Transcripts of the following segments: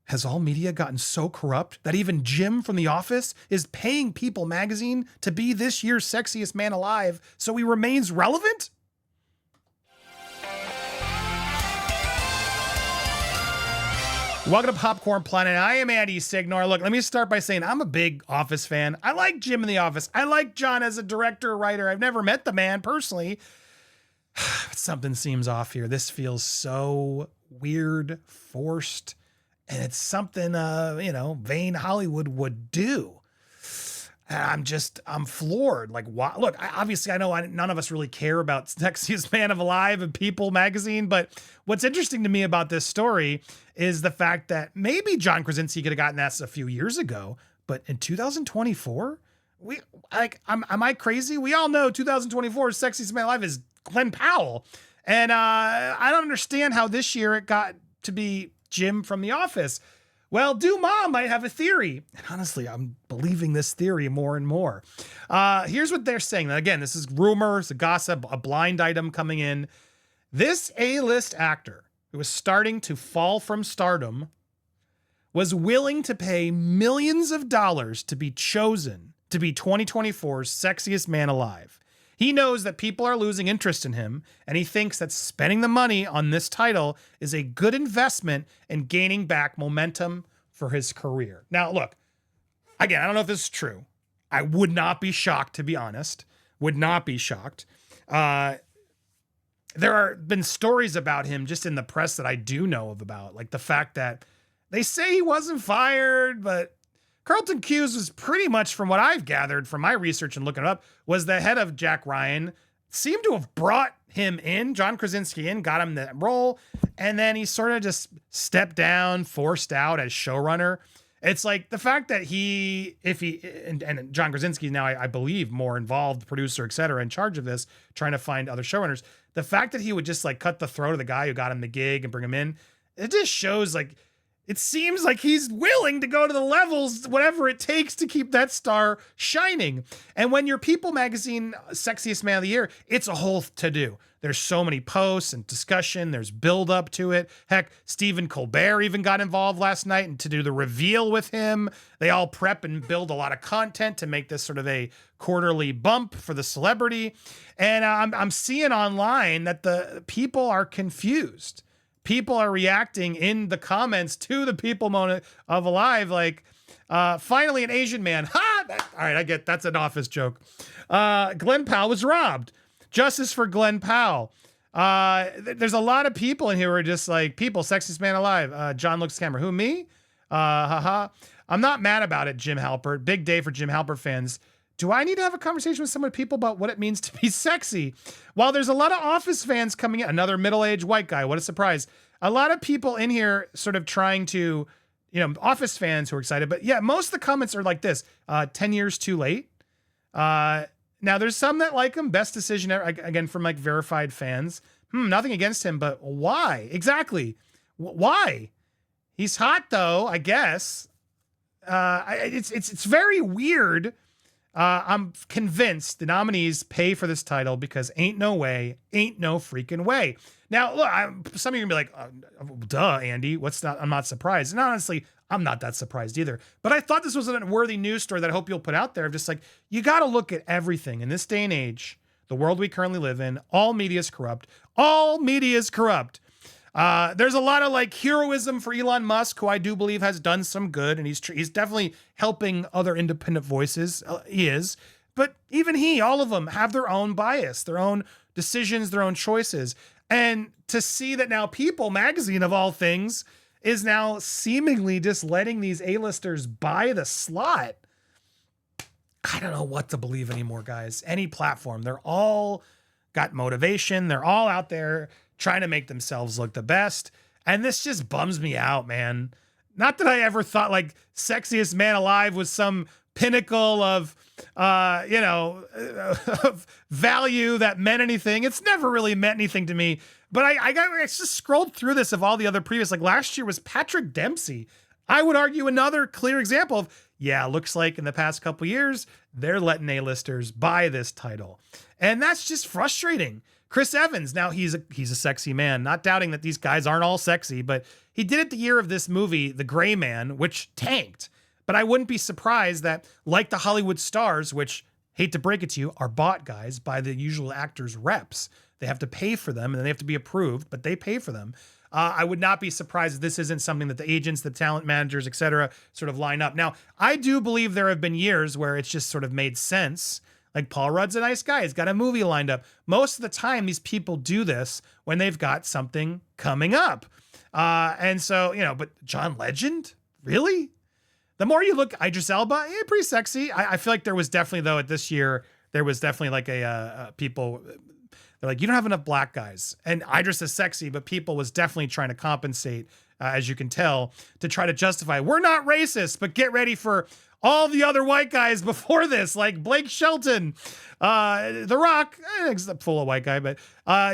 Has all media gotten so corrupt that even Jim from The Office is paying People magazine to be this year's sexiest man alive so he remains relevant? Welcome to Popcorn Planet. I am Andy Signore. Look, let me start by saying I'm a big Office fan. I like Jim in The Office. I like John as a director or writer. I've never met the man personally. But something seems off here. This feels so weird, forced, and it's something, vain Hollywood would do. And I'm floored. Like, why? Look, obviously I know none of us really care about Sexiest Man Alive and People magazine, but what's interesting to me about this story is the fact that maybe John Krasinski could have gotten that a few years ago, but in 2024, am I crazy? We all know 2024's Sexiest Man Alive is Glenn Powell. And I don't understand how this year it got to be Jim from The Office. Well, Dumas might have a theory. And honestly, I'm believing this theory more and more. Here's what they're saying. Again, this is rumors, a gossip, a blind item coming in. This A-list actor who was starting to fall from stardom was willing to pay millions of dollars to be chosen to be 2024's Sexiest Man Alive. He knows that people are losing interest in him, and he thinks that spending the money on this title is a good investment in gaining back momentum for his career. Now, look, again, I don't know if this is true. I would not be shocked, to be honest. Would not be shocked. There have been stories about him just in the press that I do know about, like the fact that they say he wasn't fired, but Carlton Cuse was pretty much, from what I've gathered from my research and looking it up, was the head of Jack Ryan, seemed to have brought him in, John Krasinski in, got him that role, and then he sort of just stepped down, forced out as showrunner. It's like the fact that and John Krasinski now, I believe, more involved, producer, et cetera, in charge of this, trying to find other showrunners. The fact that he would just like cut the throat of the guy who got him the gig and bring him in, it just shows like, it seems like he's willing to go to the levels, whatever it takes to keep that star shining. And when you're People magazine Sexiest Man of the Year, it's a whole to-do. There's so many posts and discussion. There's build up to it. Heck, Stephen Colbert even got involved last night and to do the reveal with him. They all prep and build a lot of content to make this sort of a quarterly bump for the celebrity. And I'm seeing online that the people are confused. People are reacting in the comments to the People moment of Alive, like, finally an Asian man. Ha! All right, I get that's an Office joke. Glenn Powell was robbed. Justice for Glenn Powell. There's a lot of people in here who are just like, People, Sexiest Man Alive. John looks at the camera. Who, me? Haha. I'm not mad about it, Jim Halpert. Big day for Jim Halpert fans. Do I need to have a conversation with some of the people about what it means to be sexy? While there's a lot of Office fans coming in, another middle-aged white guy, what a surprise. A lot of people in here sort of trying to, Office fans who are excited, but yeah, most of the comments are like this, 10 years too late. Now there's some that like him, best decision ever, again, from like verified fans. Nothing against him, but why? Exactly. Why? He's hot though, I guess. It's very weird. I'm convinced the nominees pay for this title because ain't no freaking way. Now, look, some of you are going to be like, duh, Andy, I'm not surprised. And honestly, I'm not that surprised either. But I thought this was a worthy news story that I hope you'll put out there of just like, you got to look at everything in this day and age, the world we currently live in. All media is corrupt. All media is corrupt. There's a lot of like heroism for Elon Musk, who I do believe has done some good, and he's definitely helping other independent voices. He is, but even all of them have their own bias, their own decisions, their own choices. And to see that now People magazine of all things is now seemingly just letting these A-listers buy the slot. I don't know what to believe anymore, guys. Any platform, they're all got motivation. They're all out there trying to make themselves look the best. And this just bums me out, man. Not that I ever thought like Sexiest Man Alive was some pinnacle of, of value that meant anything. It's never really meant anything to me. But I just scrolled through this of all the other previous, like last year was Patrick Dempsey. I would argue another clear example of, looks like in the past couple years, they're letting A-listers buy this title. And that's just frustrating Chris Evans, now he's a sexy man. Not doubting that these guys aren't all sexy, but he did it the year of this movie, The Gray Man, which tanked. But I wouldn't be surprised that, like the Hollywood stars, which, hate to break it to you, are bought guys by the usual actors' reps. They have to pay for them, and then they have to be approved, but they pay for them. I would not be surprised if this isn't something that the agents, the talent managers, et cetera, sort of line up. Now, I do believe there have been years where it's just sort of made sense. Like Paul Rudd's a nice guy. He's got a movie lined up. Most of the time, these people do this when they've got something coming up. And so, but John Legend? Really? The more you look, Idris Elba, pretty sexy. I feel like there was definitely, though, at this year, there was definitely like people... They're like, you don't have enough black guys. And Idris is sexy, but people was definitely trying to compensate, as you can tell, to try to justify, we're not racist, but get ready for all the other white guys before this, like Blake Shelton, The Rock, full of white guy, but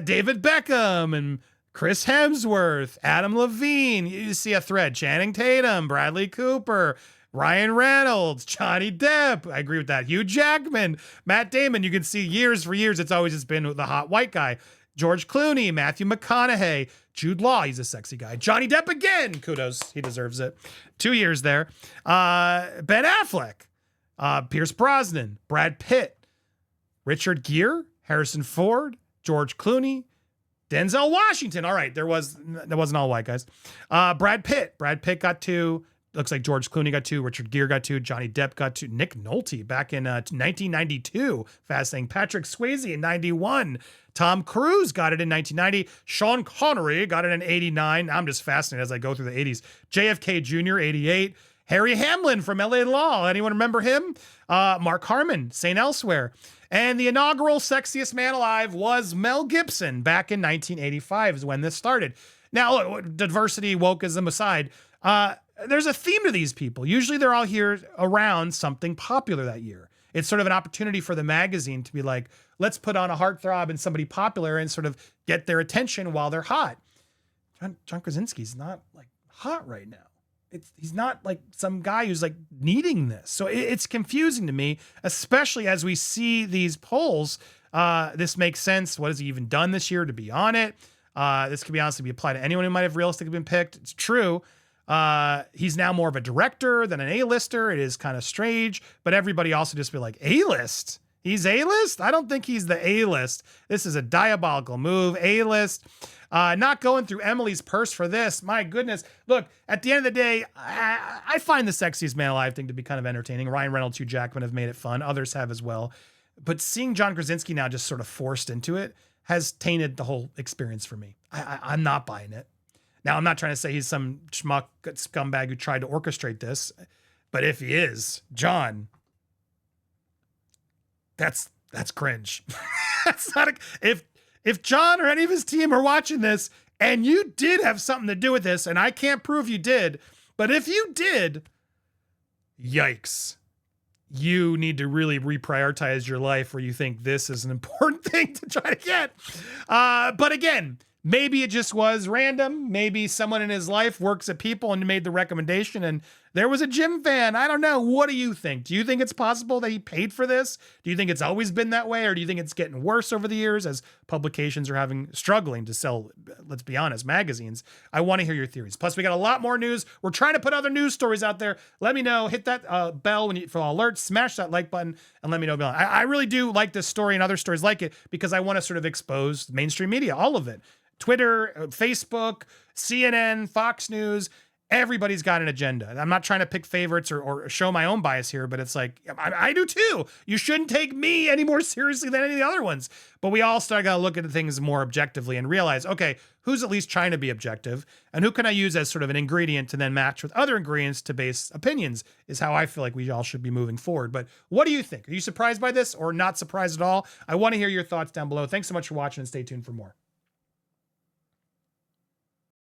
David Beckham and Chris Hemsworth, Adam Levine. You see a thread, Channing Tatum, Bradley Cooper, Ryan Reynolds, Johnny Depp. I agree with that. Hugh Jackman, Matt Damon. You can see years for years, it's always just been the hot white guy. George Clooney, Matthew McConaughey, Jude Law. He's a sexy guy. Johnny Depp again. Kudos. He deserves it. 2 years there. Ben Affleck, Pierce Brosnan, Brad Pitt, Richard Gere, Harrison Ford, George Clooney, Denzel Washington. All right. There wasn't all white guys. Brad Pitt got 2. Looks like George Clooney got 2, Richard Gere got 2, Johnny Depp got 2, Nick Nolte back in 1992, fascinating. Patrick Swayze in 91, Tom Cruise got it in 1990, Sean Connery got it in 89. I'm just fascinated as I go through the 80s. JFK Jr., 88, Harry Hamlin from LA Law. Anyone remember him? Mark Harmon, St. Elsewhere. And the inaugural sexiest man alive was Mel Gibson back in 1985 is when this started. Now, look, diversity, wokeism aside, there's a theme to these people. Usually they're all here around something popular that year. It's sort of an opportunity for the magazine to be like, let's put on a heartthrob and somebody popular and sort of get their attention while they're hot. John Krasinski's not like hot right now. He's not like some guy who's like needing this. So it's confusing to me, especially as we see these polls. This makes sense. What has he even done this year to be on it? This could be honestly be applied to anyone who might have realistically been picked. It's true. He's now more of a director than an A-lister. It is kind of strange, but everybody also just be like, A-list? He's A-list? I don't think he's the A-list. This is a diabolical move. A-list. Not going through Emily's purse for this. My goodness. Look, at the end of the day, I find the Sexiest Man Alive thing to be kind of entertaining. Ryan Reynolds, Hugh Jackman have made it fun. Others have as well. But seeing John Krasinski now just sort of forced into it has tainted the whole experience for me. I'm not buying it. Now, I'm not trying to say he's some schmuck scumbag who tried to orchestrate this, but if he is, John, that's cringe. That's not if John or any of his team are watching this and you did have something to do with this, and I can't prove you did, but if you did, yikes. You need to really reprioritize your life where you think this is an important thing to try to get. But again, maybe it just was random. Maybe someone in his life works at People and made the recommendation and there was a Jim fan. I don't know. What do you think? Do you think it's possible that he paid for this? Do you think it's always been that way? Or do you think it's getting worse over the years as publications are struggling to sell, let's be honest, magazines? I want to hear your theories. Plus, we got a lot more news. We're trying to put other news stories out there. Let me know. Hit that bell for alerts. Smash that like button and let me know. I really do like this story and other stories like it because I want to sort of expose mainstream media, all of it. Twitter, Facebook, CNN, Fox News. Everybody's got an agenda. I'm not trying to pick favorites or show my own bias here, but it's like, I do too. You shouldn't take me any more seriously than any of the other ones. But we all got to look at things more objectively and realize, okay, who's at least trying to be objective and who can I use as sort of an ingredient to then match with other ingredients to base opinions is how I feel like we all should be moving forward. But what do you think? Are you surprised by this or not surprised at all? I want to hear your thoughts down below. Thanks so much for watching and stay tuned for more.